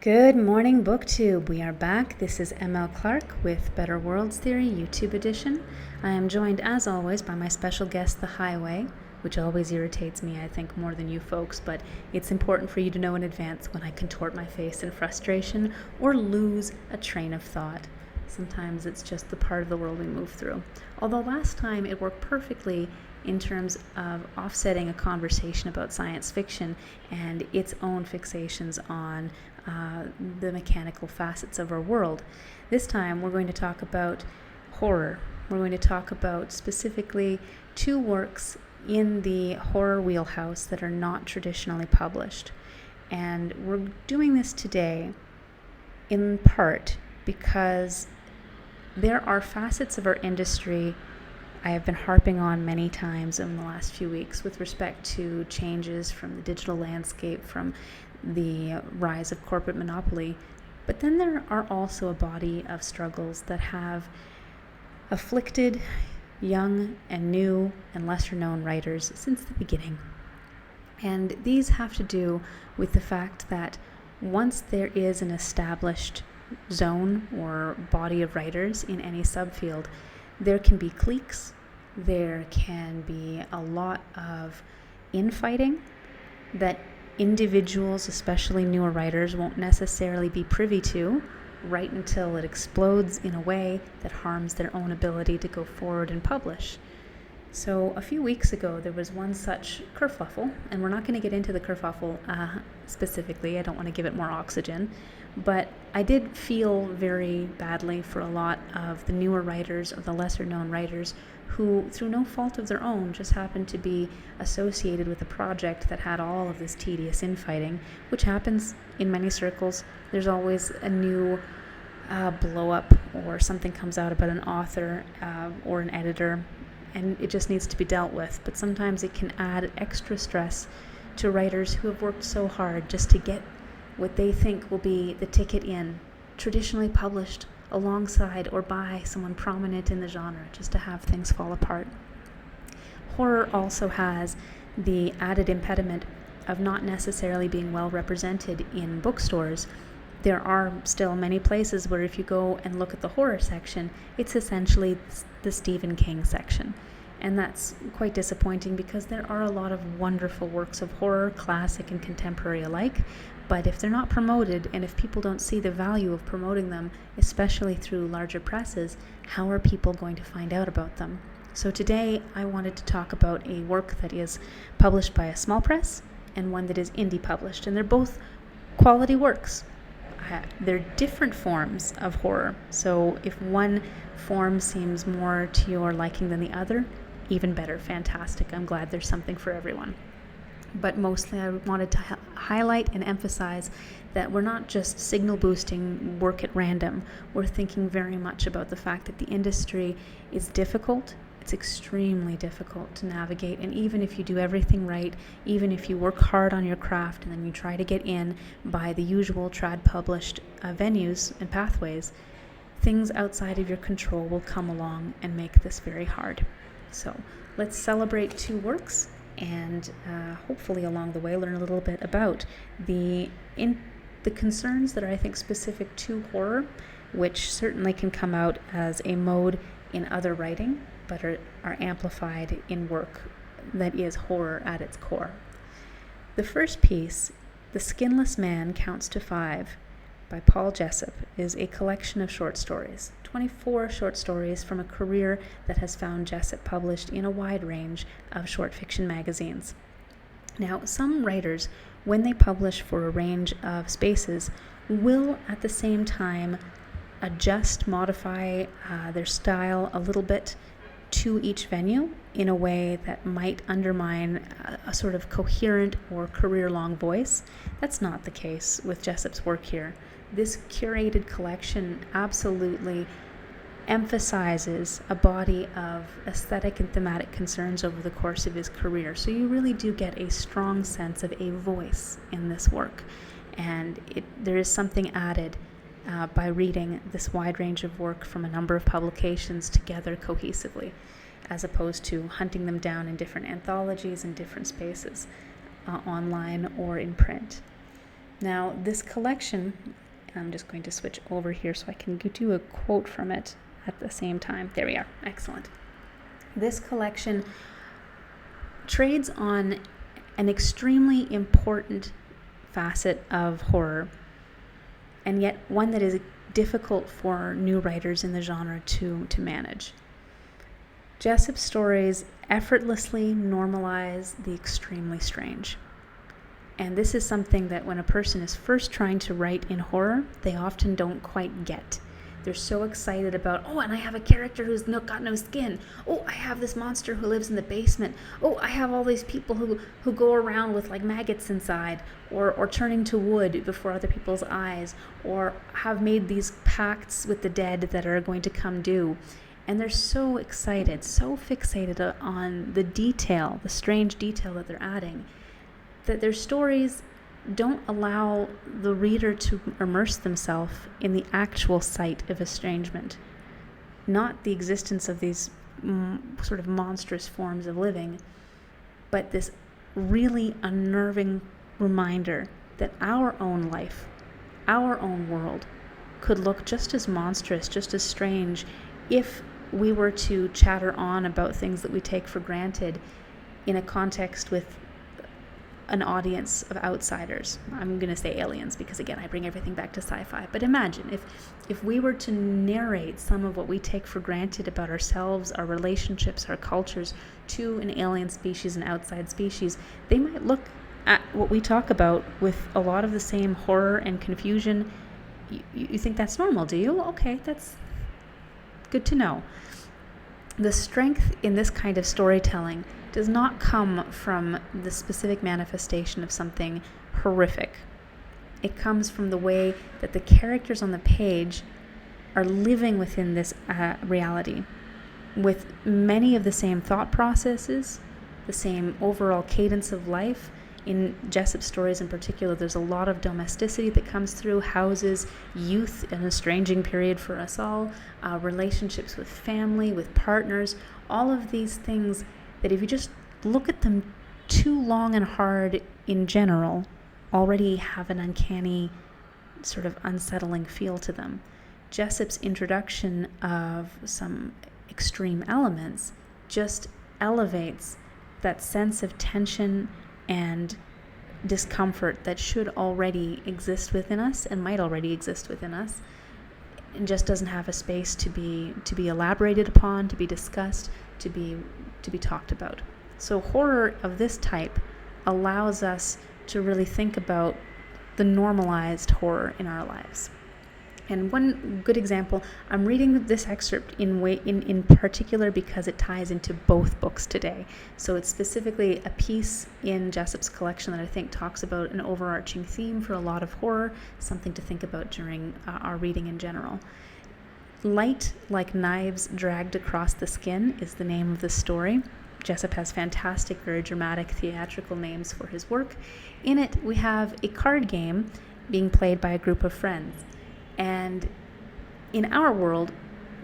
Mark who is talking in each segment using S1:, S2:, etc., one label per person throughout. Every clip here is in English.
S1: Good morning, BookTube. We are back. This is ML Clark with Better Worlds Theory, YouTube edition. I am joined, as always, by my special guest, The Highway, which always irritates me, I think, more than you folks, but it's important for you to know in advance when I contort my face in frustration or lose a train of thought. Sometimes it's just the part of the world we move through. Although last time it worked perfectly in terms of offsetting a conversation about science fiction and its own fixations on the mechanical facets of our world. This time we're going to talk about horror. We're going to talk about specifically two works in the horror wheelhouse that are not traditionally published. And we're doing this today in part because there are facets of our industry I have been harping on many times in the last few weeks with respect to changes from the digital landscape, from the rise of corporate monopoly. But then there are also a body of struggles that have afflicted young and new and lesser known writers since the beginning. And these have to do with the fact that once there is an established zone or body of writers in any subfield, there can be cliques, there can be a lot of infighting that individuals, especially newer writers, won't necessarily be privy to right until it explodes in a way that harms their own ability to go forward and publish. So a few weeks ago, there was one such kerfuffle, and we're not going to get into the kerfuffle specifically. I don't want to give it more oxygen, but I did feel very badly for a lot of the newer writers or the lesser-known writers who, through no fault of their own, just happened to be associated with a project that had all of this tedious infighting, which happens in many circles. There's always a new blow-up, or something comes out about an author or an editor, and it just needs to be dealt with. But sometimes it can add extra stress to writers who have worked so hard just to get what they think will be the ticket in, traditionally published alongside or by someone prominent in the genre, just to have things fall apart. Horror also has the added impediment of not necessarily being well represented in bookstores. There are still many places where if you go and look at the horror section, it's essentially the Stephen King section. And that's quite disappointing because there are a lot of wonderful works of horror, classic and contemporary alike, but if they're not promoted and if people don't see the value of promoting them, especially through larger presses, how are people going to find out about them? So today I wanted to talk about a work that is published by a small press and one that is indie published, and they're both quality works. They're different forms of horror, so if one form seems more to your liking than the other, even better, fantastic. I'm glad there's something for everyone. But mostly I wanted to highlight and emphasize that we're not just signal boosting work at random. We're thinking very much about the fact that the industry is difficult. It's extremely difficult to navigate, and even if you do everything right, even if you work hard on your craft and then you try to get in by the usual trad published venues and pathways, things outside of your control will come along and make this very hard. So let's celebrate two works and hopefully along the way learn a little bit about the concerns that are, I think, specific to horror, which certainly can come out as a mode in other writing, but are amplified in work that is horror at its core. The first piece, The Skinless Man Counts to Five, by Paul Jessup, is a collection of short stories, 24 short stories from a career that has found Jessup published in a wide range of short fiction magazines. Now, some writers, when they publish for a range of spaces, will at the same time adjust, modify their style a little bit to each venue in a way that might undermine a sort of coherent or career-long voice. That's not the case with Jessup's work here. This curated collection absolutely emphasizes a body of aesthetic and thematic concerns over the course of his career. So you really do get a strong sense of a voice in this work. And there is something added by reading this wide range of work from a number of publications together cohesively, as opposed to hunting them down in different anthologies and different spaces, online or in print. Now, this collection, I'm just going to switch over here so I can do a quote from it at the same time. There we are. Excellent. This collection trades on an extremely important facet of horror, and yet one that is difficult for new writers in the genre to manage. Jessup's stories effortlessly normalize the extremely strange. And this is something that when a person is first trying to write in horror, they often don't quite get. They're so excited about, oh, and I have a character who's got no skin. Oh, I have this monster who lives in the basement. Oh, I have all these people who go around with like maggots inside, or turning to wood before other people's eyes, or have made these pacts with the dead that are going to come due. And they're so excited, so fixated on the detail, the strange detail that they're adding, that their stories don't allow the reader to immerse themselves in the actual sight of estrangement, not the existence of these sort of monstrous forms of living, but this really unnerving reminder that our own life, our own world, could look just as monstrous, just as strange, if we were to chatter on about things that we take for granted in a context with an audience of outsiders. I'm going to say aliens because, again, I bring everything back to sci-fi. But imagine if we were to narrate some of what we take for granted about ourselves, our relationships, our cultures to an alien species, an outside species, they might look at what we talk about with a lot of the same horror and confusion. You think that's normal, do you? Okay, that's good to know. The strength in this kind of storytelling does not come from the specific manifestation of something horrific. It comes from the way that the characters on the page are living within this reality, with many of the same thought processes, the same overall cadence of life. In Jessup's stories in particular, there's a lot of domesticity that comes through, houses, youth, an estranging period for us all, relationships with family, with partners, all of these things that if you just look at them too long and hard in general, already have an uncanny, sort of unsettling feel to them. Jessup's introduction of some extreme elements just elevates that sense of tension and discomfort that should already exist within us and might already exist within us, and just doesn't have a space to be elaborated upon, to be discussed, to be talked about. So horror of this type allows us to really think about the normalized horror in our lives. And one good example, I'm reading this excerpt in particular because it ties into both books today. So it's specifically a piece in Jessup's collection that I think talks about an overarching theme for a lot of horror, something to think about during our reading in general. Light Like Knives Dragged Across the Skin is the name of the story. Jessup has fantastic, very dramatic, theatrical names for his work. In it, we have a card game being played by a group of friends. And in our world,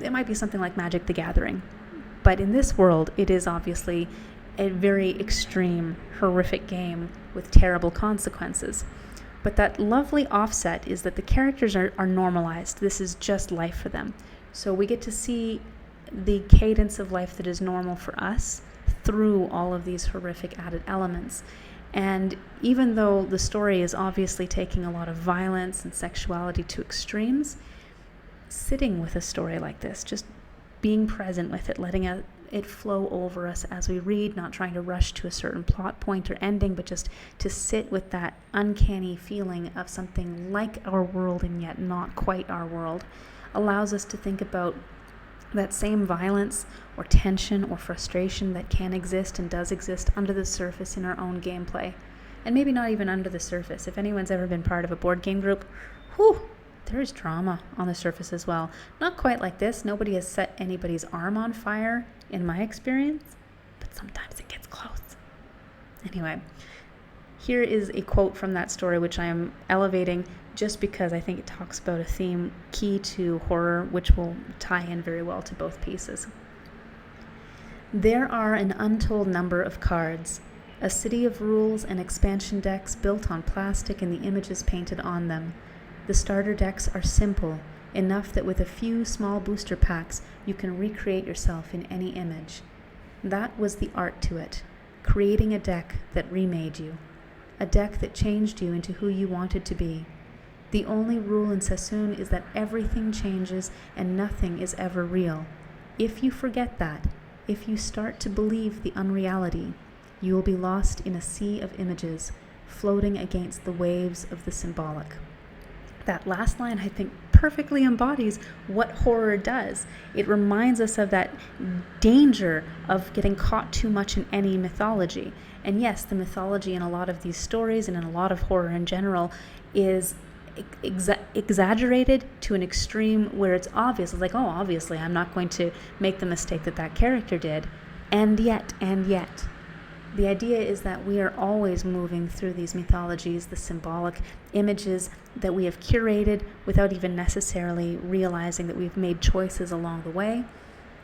S1: it might be something like Magic the Gathering. But in this world, it is obviously a very extreme, horrific game with terrible consequences. But that lovely offset is that the characters are normalized. This is just life for them. So we get to see the cadence of life that is normal for us through all of these horrific added elements. And even though the story is obviously taking a lot of violence and sexuality to extremes, sitting with a story like this, just being present with it, letting it flow over us as we read, not trying to rush to a certain plot point or ending, but just to sit with that uncanny feeling of something like our world and yet not quite our world, allows us to think about that same violence or tension or frustration that can exist and does exist under the surface in our own gameplay. And maybe not even under the surface. If anyone's ever been part of a board game group, there is drama on the surface as well. Not quite like this. Nobody has set anybody's arm on fire in my experience, but sometimes it gets close. Anyway, here is a quote from that story which I am elevating just because I think it talks about a theme key to horror, which will tie in very well to both pieces. There are an untold number of cards A city of rules and expansion decks built on plastic and the images painted on them. The starter decks are simple, enough that with a few small booster packs you can recreate yourself in any image. That was the art to it, creating a deck that remade you. A deck that changed you into who you wanted to be. The only rule in Sassoon is that everything changes and nothing is ever real. If you forget that, if you start to believe the unreality, you will be lost in a sea of images, floating against the waves of the symbolic. That last line, I think, perfectly embodies what horror does. It reminds us of that danger of getting caught too much in any mythology. And yes, the mythology in a lot of these stories and in a lot of horror in general is exaggerated to an extreme where it's obvious. It's like, oh, obviously I'm not going to make the mistake that character did. And yet, the idea is that we are always moving through these mythologies, the symbolic images that we have curated without even necessarily realizing that we've made choices along the way,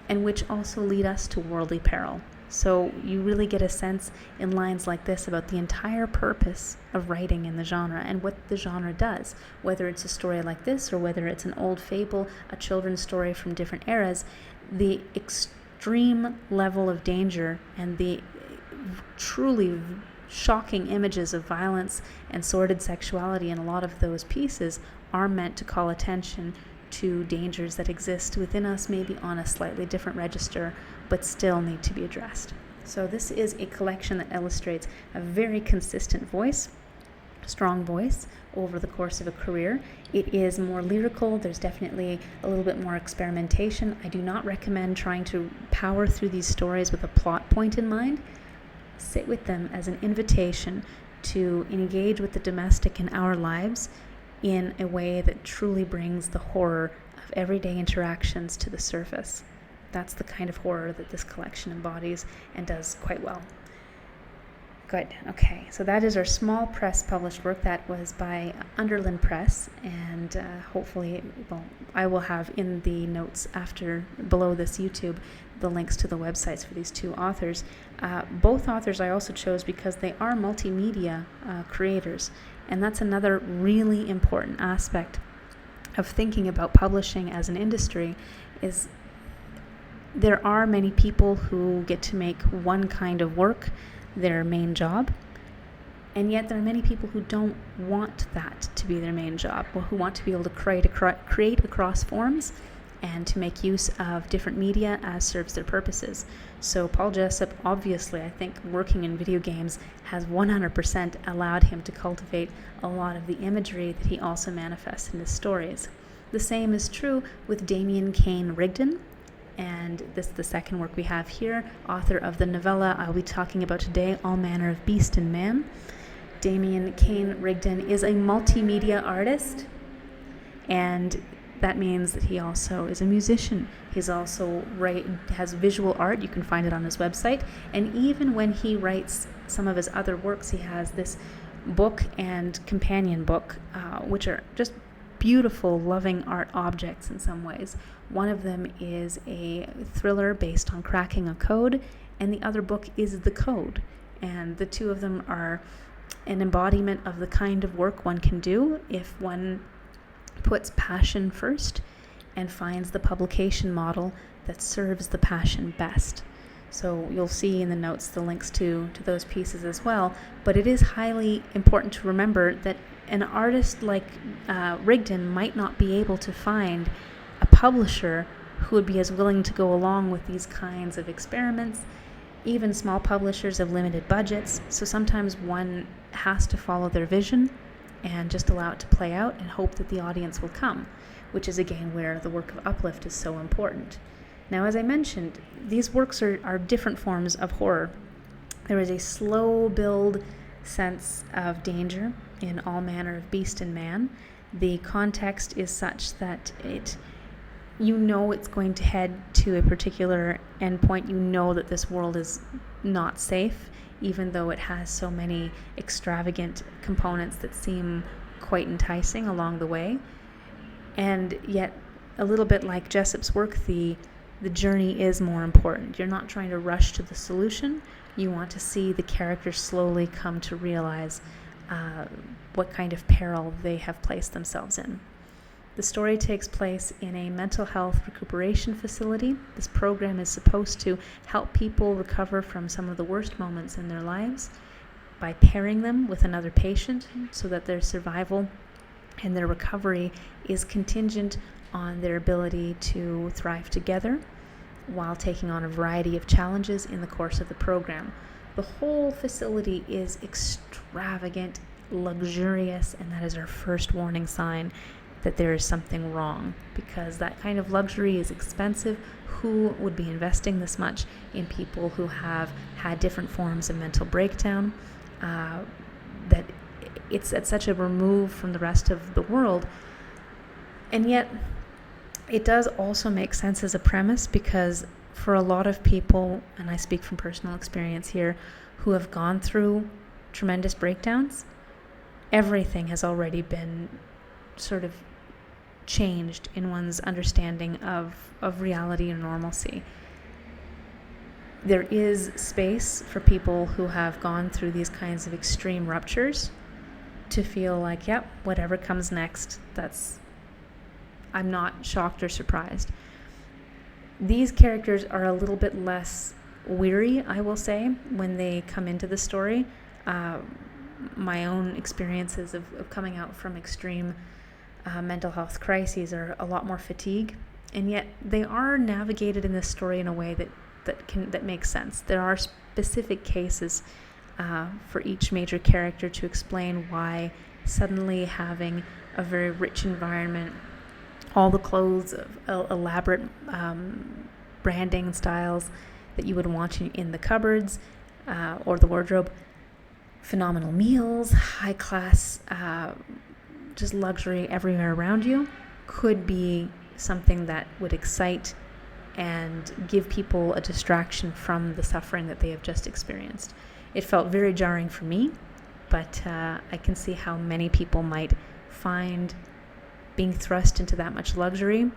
S1: and which also lead us to worldly peril. So you really get a sense in lines like this about the entire purpose of writing in the genre and what the genre does. Whether it's a story like this or whether it's an old fable, a children's story from different eras, the extreme level of danger and the truly shocking images of violence and sordid sexuality in a lot of those pieces are meant to call attention to dangers that exist within us, maybe on a slightly different register, but still need to be addressed. So this is a collection that illustrates a very consistent voice, strong voice, over the course of a career. It is more lyrical. There's definitely a little bit more experimentation. I do not recommend trying to power through these stories with a plot point in mind. Sit with them as an invitation to engage with the domestic in our lives in a way that truly brings the horror of everyday interactions to the surface. That's the kind of horror that this collection embodies and does quite well. Good. Okay, so that is our small press published work. That was by Underland Press, and hopefully, I will have in the notes below this YouTube the links to the websites for these two authors. Both authors I also chose because they are multimedia creators, and that's another really important aspect of thinking about publishing as an industry. Is there are many people who get to make one kind of work their main job, and yet there are many people who don't want that to be their main job, or who want to be able to create across forms and to make use of different media as serves their purposes. So Paul Jessup, obviously, I think working in video games has 100% allowed him to cultivate a lot of the imagery that he also manifests in his stories. The same is true with Damien, Kane, Rigden, and this is the second work we have here, author of the novella I'll be talking about today, All Manner of Beast and Man. Damien Kane Rigden is a multimedia artist, and that means that he also is a musician. He's also has visual art. You can find it on his website. And even when he writes some of his other works, he has this book and companion book, which are just beautiful, loving art objects in some ways. One of them is a thriller based on cracking a code, and the other book is The Code. And the two of them are an embodiment of the kind of work one can do if one puts passion first and finds the publication model that serves the passion best. So you'll see in the notes the links to those pieces as well. But it is highly important to remember that an artist like Rigden might not be able to find a publisher who would be as willing to go along with these kinds of experiments. Even small publishers have limited budgets, so sometimes one has to follow their vision and just allow it to play out and hope that the audience will come, which is again where the work of uplift is so important. Now, as I mentioned, these works are different forms of horror. There is a slow build sense of danger in All Manner of Beast and Man. The context is such that it's going to head to a particular endpoint. You know that this world is not safe, even though it has so many extravagant components that seem quite enticing along the way. And yet, a little bit like Jessup's work, the the journey is more important. You're not trying to rush to the solution. You want to see the characters slowly come to realize what kind of peril they have placed themselves in. The story takes place in a mental health recuperation facility. This program is supposed to help people recover from some of the worst moments in their lives by pairing them with another patient so that their survival and their recovery is contingent on their ability to thrive together while taking on a variety of challenges in the course of the program. The whole facility is extravagant, luxurious, and that is our first warning sign that there is something wrong, because that kind of luxury is expensive. Who would be investing this much in people who have had different forms of mental breakdown? That it's at such a remove from the rest of the world. And yet, it does also make sense as a premise, because for a lot of people, and I speak from personal experience here, who have gone through tremendous breakdowns, everything has already been sort of changed in one's understanding of reality and normalcy. There is space for people who have gone through these kinds of extreme ruptures to feel like, yep, whatever comes next, I'm not shocked or surprised. These characters are a little bit less weary, I will say, when they come into the story. My own experiences of coming out from extreme mental health crises are a lot more fatigue, and yet they are navigated in this story in a way that makes sense. There are specific cases for each major character to explain why suddenly having a very rich environment, all the clothes, elaborate branding styles that you would want in the cupboards or the wardrobe, phenomenal meals, high class, just luxury everywhere around you, could be something that would excite and give people a distraction from the suffering that they have just experienced. It felt very jarring for me, but I can see how many people might find being thrust into that much luxury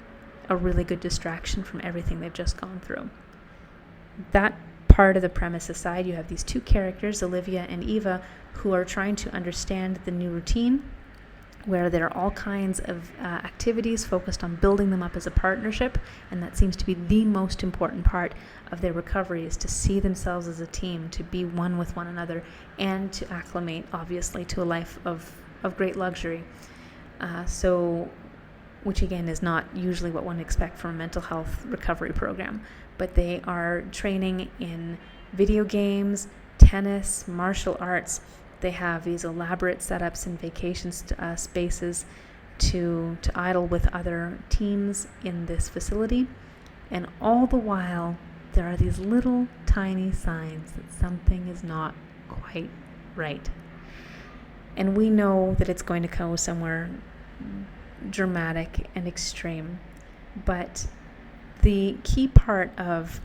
S1: a really good distraction from everything they've just gone through. That part of the premise aside, you have these two characters, Olivia and Eva, who are trying to understand the new routine, where there are all kinds of activities focused on building them up as a partnership, and that seems to be the most important part of their recovery, is to see themselves as a team, to be one with one another, and to acclimate, obviously, to a life of great luxury. Which again is not usually what one expects from a mental health recovery program, but they are training in video games, tennis, martial arts. They have these elaborate setups and vacation spaces to idle with other teams in this facility. And all the while, there are these little tiny signs that something is not quite right. And we know that it's going to go somewhere dramatic and extreme. But the key part of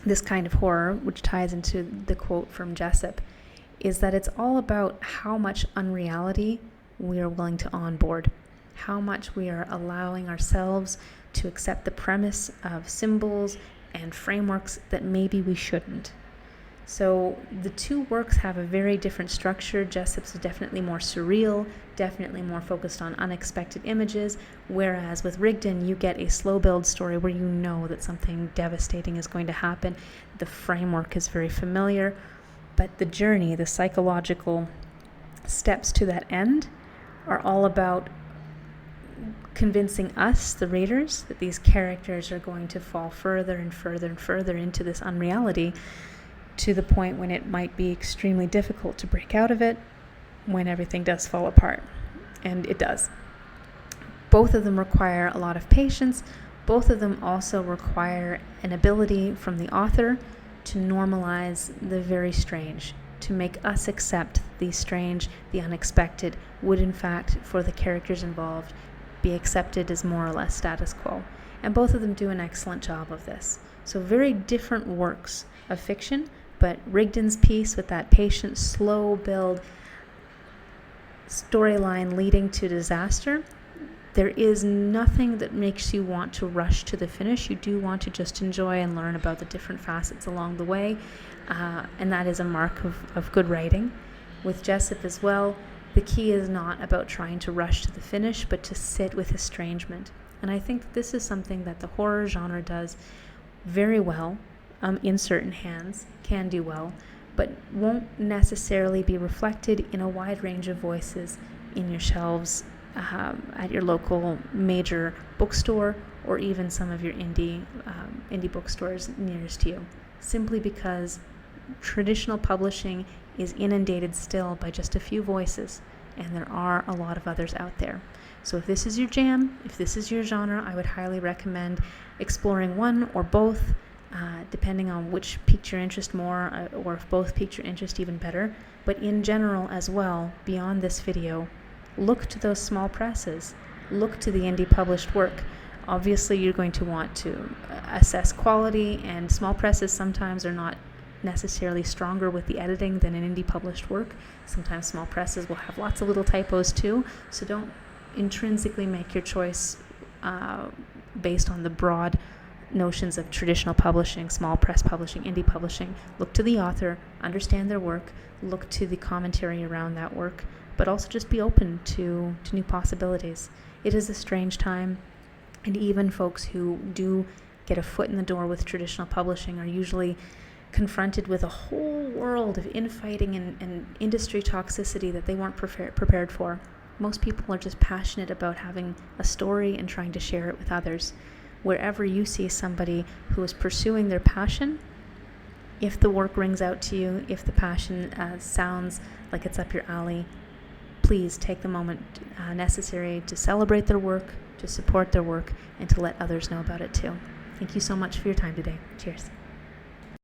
S1: this kind of horror, which ties into the quote from Jessup, is that it's all about how much unreality we are willing to onboard, how much we are allowing ourselves to accept the premise of symbols and frameworks that maybe we shouldn't. So the two works have a very different structure. Jessup's is definitely more surreal, definitely more focused on unexpected images, whereas with Rigden you get a slow build story where you know that something devastating is going to happen. The framework is very familiar, but the journey, the psychological steps to that end, are all about convincing us, the readers, that these characters are going to fall further and further and further into this unreality, to the point when it might be extremely difficult to break out of it when everything does fall apart. And it does. Both of them require a lot of patience. Both of them also require an ability from the author to normalize the very strange, to make us accept the strange, the unexpected would in fact, for the characters involved, be accepted as more or less status quo. And both of them do an excellent job of this. So very different works of fiction, but Rigden's piece with that patient, slow build storyline leading to disaster There is nothing that makes you want to rush to the finish. You do want to just enjoy and learn about the different facets along the way, and that is a mark of good writing. With Jessup as well, the key is not about trying to rush to the finish, but to sit with estrangement. And I think this is something that the horror genre does very well, in certain hands, can do well, but won't necessarily be reflected in a wide range of voices in your shelves at your local major bookstore, or even some of your indie bookstores nearest to you, simply because traditional publishing is inundated still by just a few voices, and there are a lot of others out there. So if this is your jam, if this is your genre, I would highly recommend exploring one or both, depending on which piqued your interest more, or if both piqued your interest, even better. But in general as well, beyond this video, look to those small presses, look to the indie published work. Obviously, you're going to want to assess quality, and small presses sometimes are not necessarily stronger with the editing than an indie published work. Sometimes small presses will have lots of little typos too, so don't intrinsically make your choice based on the broad notions of traditional publishing, small press publishing, indie publishing. Look to the author, understand their work, look to the commentary around that work, but also just be open to new possibilities. It is a strange time, and even folks who do get a foot in the door with traditional publishing are usually confronted with a whole world of infighting and industry toxicity that they weren't prepared for. Most people are just passionate about having a story and trying to share it with others. Wherever you see somebody who is pursuing their passion, if the work rings out to you, if the passion sounds like it's up your alley, please take the moment necessary to celebrate their work, to support their work, and to let others know about it too. Thank you so much for your time today. Cheers.